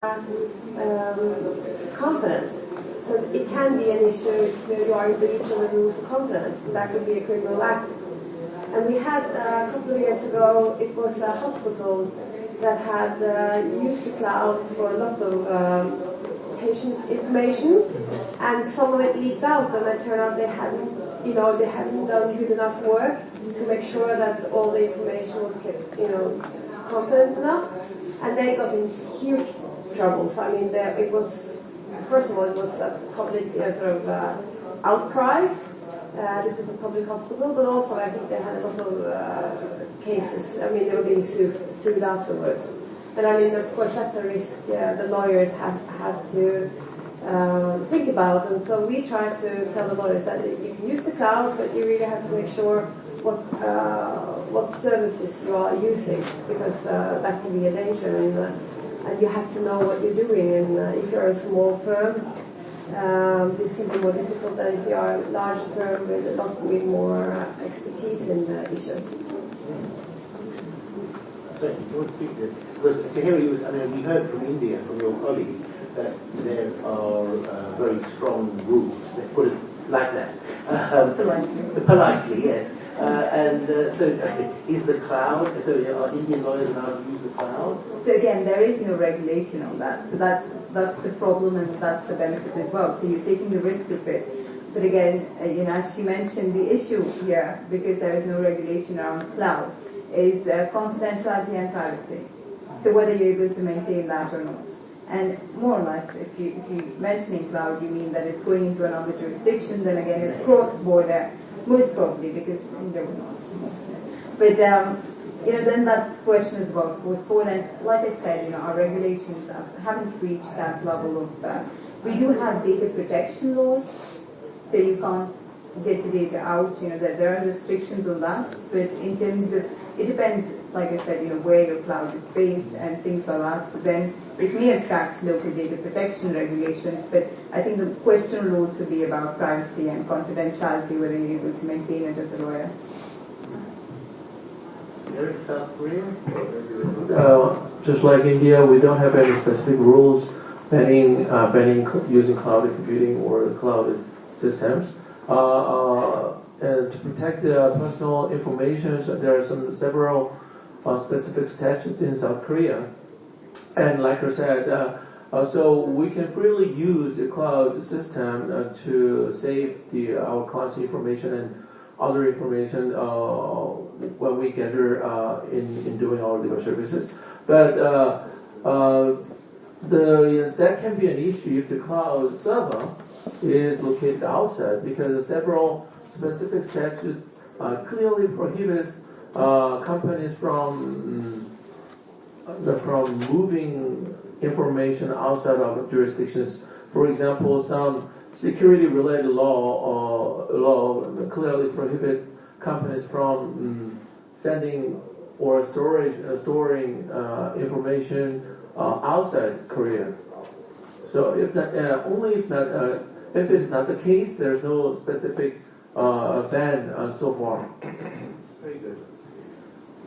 confident. So it can be an issue if you are in breach of the rules of confidence. That could be a criminal act. And we had a couple of years ago, it was a hospital that had used the cloud for lots of patients' information, and some of it leaked out, and it turned out they hadn't done good enough work to make sure that all the information was kept, confident enough, and they got in huge trouble. So I mean, it was, first of all, it was a public outcry. This was a public hospital, but also I think they had a lot of cases. I mean, they were being sued afterwards. And I mean, of course, that's a risk the lawyers have to think about. And so we try to tell the lawyers that you can use the cloud, but you really have to make sure what services you are using, because that can be a danger, and you have to know what you're doing. And if you're a small firm, this can be more difficult than if you are a large firm with a lot more expertise in the issue. Because to hear you, I mean, we heard from India, from your colleague, that there are very strong rules. Let's put it like that. Politely, yes. So is the cloud, so are Indian lawyers allowed to use the cloud? So again, there is no regulation on that. So that's the problem, and that's the benefit as well. So you're taking the risk of it. But again, as she mentioned, the issue here, because there is no regulation around cloud, is confidentiality and privacy. So whether you're able to maintain that or not. And more or less, if you mentioning cloud, you mean that it's going into another jurisdiction, then again it's cross-border, most probably, because India would not. But then that question is about cross-border, and like I said, our regulations haven't reached that level of. We do have data protection laws, so you can't get your data out. There are restrictions on that, but in terms of, it depends, like I said, where your cloud is based and things like that. So then it may attract local data protection regulations, but I think the question will also be about privacy and confidentiality, whether you're able to maintain it as a lawyer. Eric, South Korea? Just like India, we don't have any specific rules banning using cloud computing or cloud systems. And to protect personal information, so there are several specific statutes in South Korea. And like I said, so we can freely use the cloud system to save our client's information and other information when we gather in doing our legal services. But that can be an issue if the cloud server is located outside, because several specific statutes clearly prohibits companies from moving information outside of jurisdictions. For example, some security-related law clearly prohibits companies from sending or storing information outside Korea. So if it's not the case, there's no specific ban so far. Very good.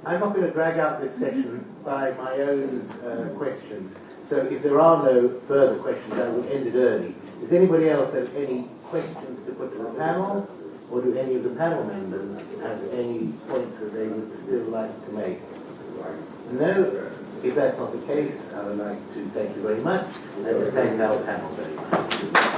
I'm not going to drag out this session by my own questions. So if there are no further questions, I will end it early. Does anybody else have any questions to put to the panel? Or do any of the panel members have any points that they would still like to make? No? If that's not the case, I would like to thank you very much and to thank our panel very much.